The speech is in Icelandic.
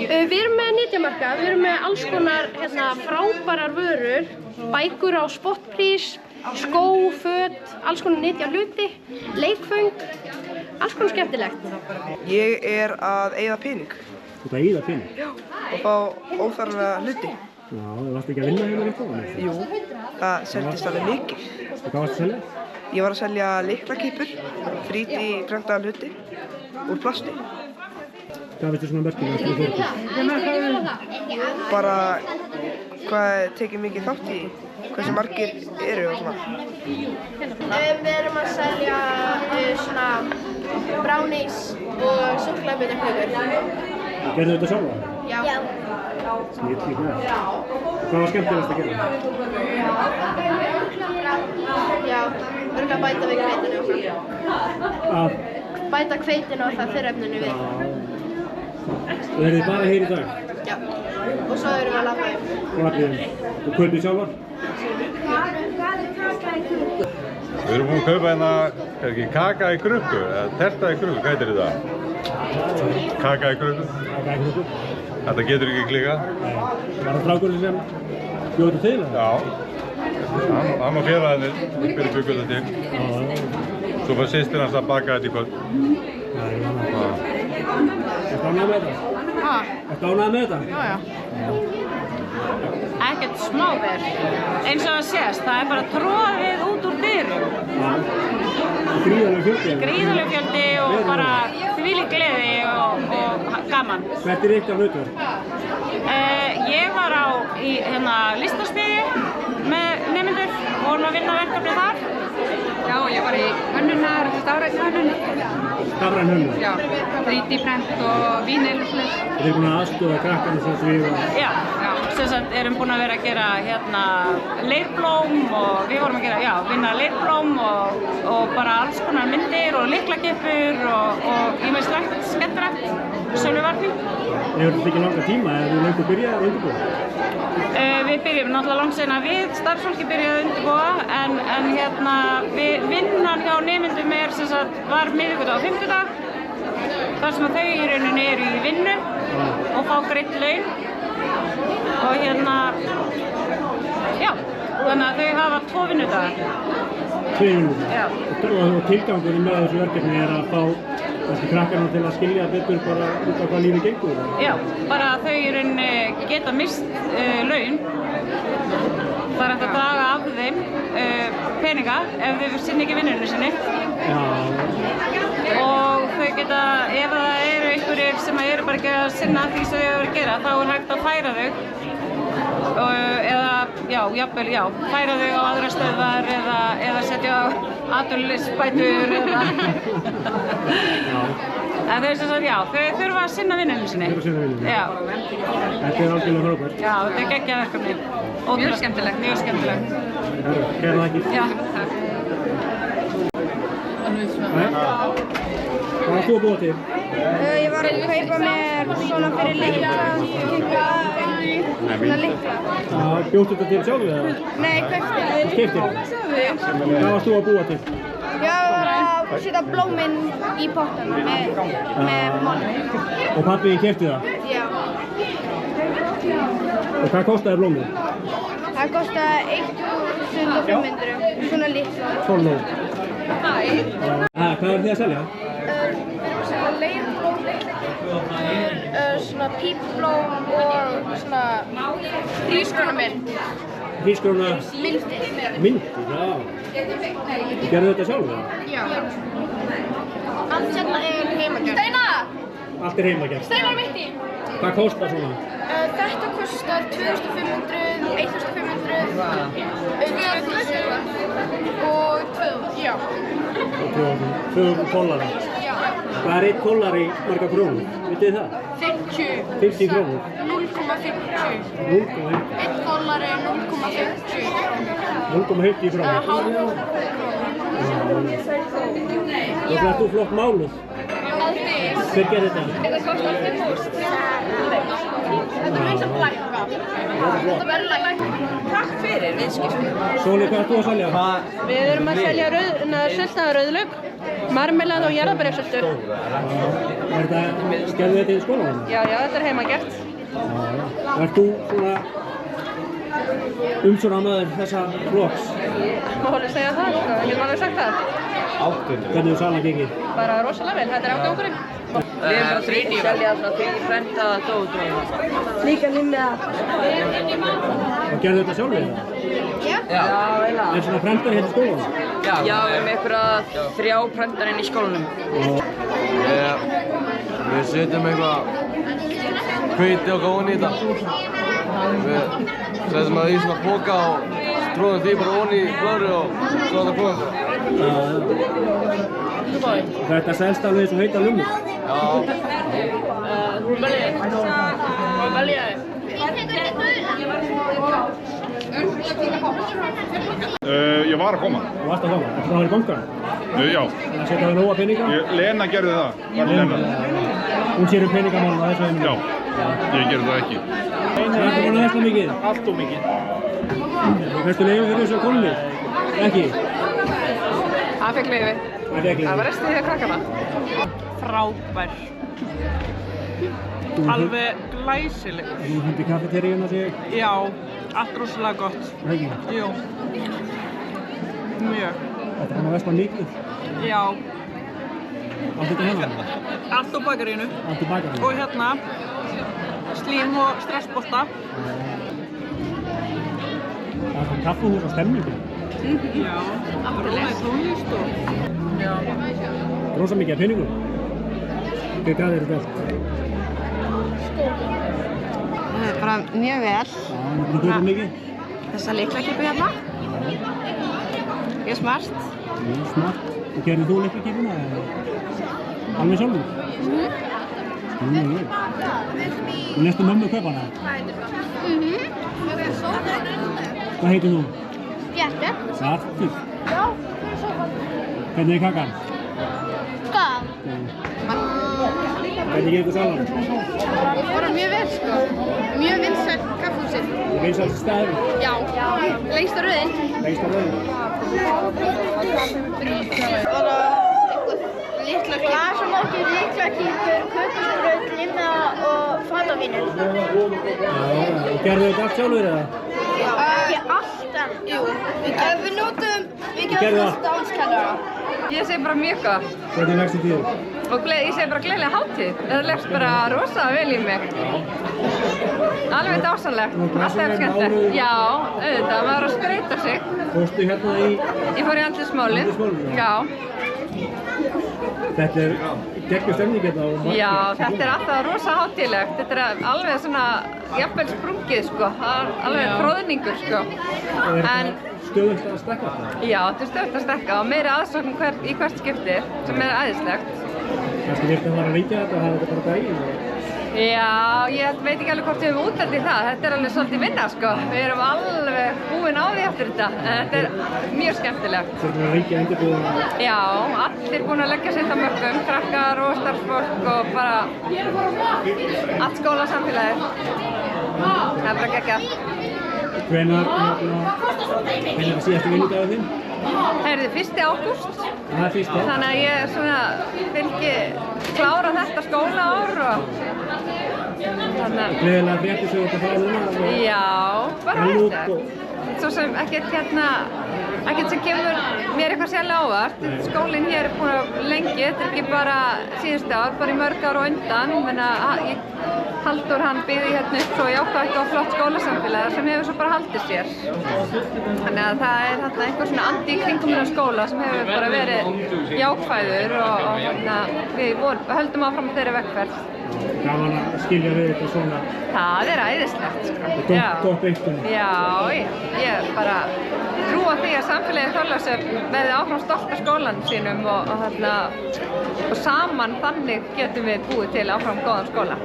Við erum með nytjamarkað, við erum með alls konar frábærar vörur, bækur á spottprís, skó, föt, alls konar nytja hluti, leikföng, alls konar skemmtilegt. Ég er að eyða pening. Þú ert að eyða pening? Já. Og fá óþarfa hluti. Já, þú varst ekki að vinna hérna eitthvað? Jú, það seldist alveg mikið. Og hvað varst að selja? Ég var að selja lyklakipur, frít í prentaða hluti, úr plasti. Hvað veistu svona merkilega fyrir fólki? Bara hvað tekið mikið þátt í, hversu margir eru og svona. Við erum að selja svona brownies og súkkulaðibitakökur. Gerðu þetta sjálfa? Já. Snilling með. Hvað var skemmtilegast að gera? Já, örugglega bæta við hveitinu og svona. Að? Bæta hveitinu og það þurrefninu við. Og eru þið bara hér í dag? Já. Og svo erum við að labba Og allir? Og kaupið sjálfar? Við erum búin að kaupa hérna, ekki kaka í krukku, eða terta í krukku, hvað heitir þetta? Kaka í krukku. Kaka í krukku? Þetta getur ekki klikað. Var það strákurinn sem bjóði til það? Já. Hann var félagarnir, við byggum þetta til. Svo var systir hans að baka þetta í kvöld. Ertu ánægð með þetta? Ertu ánægð með þetta? Já. Ekkert smá verð. Eins og það sést, það er bara troðið út úr dyrum. Gríðarleg fjöldi? Gríðarleg fjöldi og bara þvílík gleði og gaman. Hvert er ykkar hlutverk? Ég var í listasmiðju með nemendur og vorum að vinna verkefni þar. Já, ég var í hönnunar, stafrænn hönnun. Stafrænn hönnun? Já, 3D-prent og vínil og svona. Þið erum búin að aðstoða krakkarna svo svið og... Já, sem sagt erum búin að vera að gera leirblóm og við vorum að gera, vinna leirblóm og bara alls konar myndir og lyklakippur og ýmislegt skemmtilegt söluvarning. Hefur þetta ekki langa tíma eða þú löngu byrjað að undirbúa? Við byrjum náttúrulega langt seinna við, starfsfólki byrjaði að undirbúa en vinnan hjá nemendum var miðvikudag og fimmtudag þar sem þau í rauninni eru í vinnu og fá greitt laun og þannig að þau hafa 2 vinnudaga. 2 vinnudaga? Já. Og tilgangurinn með þessu verkefni er að fá krakkarna til að skilja betur bara út af hvað lífið gengur? Já, bara að þau í rauninni geta mist laun. Það er hægt að draga af þeim peninga ef þau sinni ekki vinnunni sinni. Já. Og þau geta, ef það eru einhverjir sem eru bara ekki að sinna því sem þau eru að gera, þá er hægt að færa þau. Eða, jafnvel, færa þau á aðra stöðvar eða setja á atvinnuleysisbætur eða... En þau sem sagt, þau þurfa að sinna vinnunni sinni. Þurfa að sinna vinnunni? Já. Þetta er algjörlega frábært. Já, þetta er geggjað verkefni. Mjög skemmtilegt. Mjög skemmtilegt. Kærar þakkir. Já. Hvað varst þú að búa til? Ég var að kaupa mér svona fyrir lykla. Svona lykla. Bjóstu þetta til sjálf eða? Nei, kaupti. Keyptir? Hvað varst þú að búa til? Ég var að setja blóminn í pottana með máli. Og pabbi keypti það? Já. Og hvað kostaði blómið? Það kostaði 1.500, svona lykla. Svona nóg? Hvað er þið að selja? Við erum að selja leirblóm, svona pípblóm og svona hrísgrónamynd. Hrísgróna? Myndir. Myndir, já. Þú gerðu þetta sjálf eða? Já. Allt hérna er heimagjört. Steinar! Allt er heimagjört? Steinar mitt í! Hvað kostar svona? Þetta kostar 2.500, 1.500, 2.000 og 2.000, já. Og 2.000 kollari? Já. Hvað er 1 kollari marga krónur? Vitið þið það? 50. 50 krónur? 0,50. 0,50? 1 kollari er 0,50. 0,50 krónur? Hálf. Og það er þú flott máluð? Aldrei. Hver gerði þetta? Þetta kostar 5.000. Þetta er eins og blækka. Þetta verður lækka. Takk fyrir viðskipti. Sóli, hvað ert þú að selja? Við erum að selja sultaða rauðlauk, marmelad og jarðarberjasultu. Gerðu þetta í skólanum? Já, þetta er heimagert. Og ert þú svona umsjónarmaður þessa flokks? Má alveg segja það, sko. Ég get alveg sagt það. Hvernig er salan gengið? Bara rosalega vel, þetta er ágangurinn. Við erum bara 3D selja svona 3D-prentaða dót og Líka limmiða. Og gerðu þetta sjálfur eða? Já, eiginlega. Er svona prentar hérna í skólanum? Já, við erum einhverja 3 prentar inn í skólanum. Við setjum eitthvað hveiti og gáðum í þetta. Við setjum það í svona póka og tróðum því bara onni í blöðru og svo þetta koma. Þetta selst alveg eins og heita lummur? Já. Ég var að koma. Þú varst að koma? Ertu frá hér í bankanum? Já. Það setja þér nóga peninga? Lena gerði það. Var Lena. Hún sér peningamálum að þessu heimili? Já. Ég gerði það ekki. Ertu búin að vesla mikið? Allt of mikið. Fyrstu leiðum fyrir þessu konunni? Ekki? Það fekk leiði. Það var restið því að krakkana. Frábær. Alveg glæsileg. Þú hundi kaffeteríuna sig? Já, allt rosalega gott. Ekki? Jú. Mjög. Ertu búin að vesla mikið? Já. Allt þetta hérna? Allt á bakarínu. Allt í bakarínu? Og hérna, slím og stressbolta. Það er svona kaffihús og stemningu. Já, róleg tónlist og... Já. Rosa mikið af peningum. Hvað gæði þetta allt? Það er bara mjög vel. Þú kaupir mikið? Þessa lyklakipu hérna. Ég er smart. Mjög smart. Og gerðir þú lyklakipuna? Alveg sjálfur? Mjög vel. Og lestu mömmu kaupa hana? Hvað heitir þú? Bjartur. Bjartur? Já. Hvernig er kakan? Góð. Hvernig gengur salan? Bara mjög vel, sko. Mjög vinsælt kaffihúsið. Vinsælsti staður? Já. Lengsta röðin. Lengsta röðin? Bara litla glasamóki, lyklakipur, kökusbrauð, limmiða og fatavínur. Og gerðu þetta allt sjálfur eða? Ekki alltaf. Jú. Við notum, við gerðum alltaf danskennara. Ég segi bara mjög gott. Hvernig leggst þið í þér? Og ég segi bara gleðilega hátíð. Það leggst bara rosa vel í mig. Alveg dásanlegt. Alltaf er skemmtilegt. Já, auðvitað. Maður er að skreyta sig. Fórstu hérna í... Ég fór í andlitsmálið. Já. Þetta er geggjur stemning hérna og margir. Já, þetta er alltaf rosa hátíðlegt. Þetta er alveg svona jafnvel sprungið, sko. Það er alveg tróðningur, sko. En stöðugt að stekka þetta? Já, þetta er stöðugt að stekka og meiri aðsókn í hvert skipti sem er æðislegt. Kannski viltu að fara að líka þetta og hafa þetta bara daginn? Já, ég veit ekki alveg hvort við höfum útlætt í það. Þetta er alveg svolítið vinna, sko. Við erum alveg búin á því eftir þetta. En þetta er mjög skemmtilegt. Þetta er að ríkja undirbúin? Já, allir búin að leggja sitt á mörgum. Krakkar og starfsfólk og bara allt skólasamfélagið. Það er bara geggjað. Hvenær er síðasti vinnudagur þinn? Það er 1. ágúst. Það er 1. Þannig að ég svona klára þetta skólaár og þannig að... Gleðilega fréttir sem þú ert að fara núna? Já, bara hægt. Svo sem ekkert sem kemur mér eitthvað sérlega ávart. Skólinn hér er búin að lengi, þetta er ekki bara síðustu ár, bara í mörg ár og undan. Halldór hann byggði hérna upp svo jákvætt og flott skólasamfélag sem hefur svo bara haldið sér. Þannig að það er þarna einhver svona andi í kringum þennan skóla sem hefur bara verið jákvæður og við höldum áfram þeirri vegferð. Gaman að skilja við þetta svona. Það er æðislegt, sko. Gott einhvern. Já, ég bara trúa því að samfélagið Þorlákshöfn verði áfram stolt af skólanum sínum og saman þannig getum við búið til áfram góðan skóla.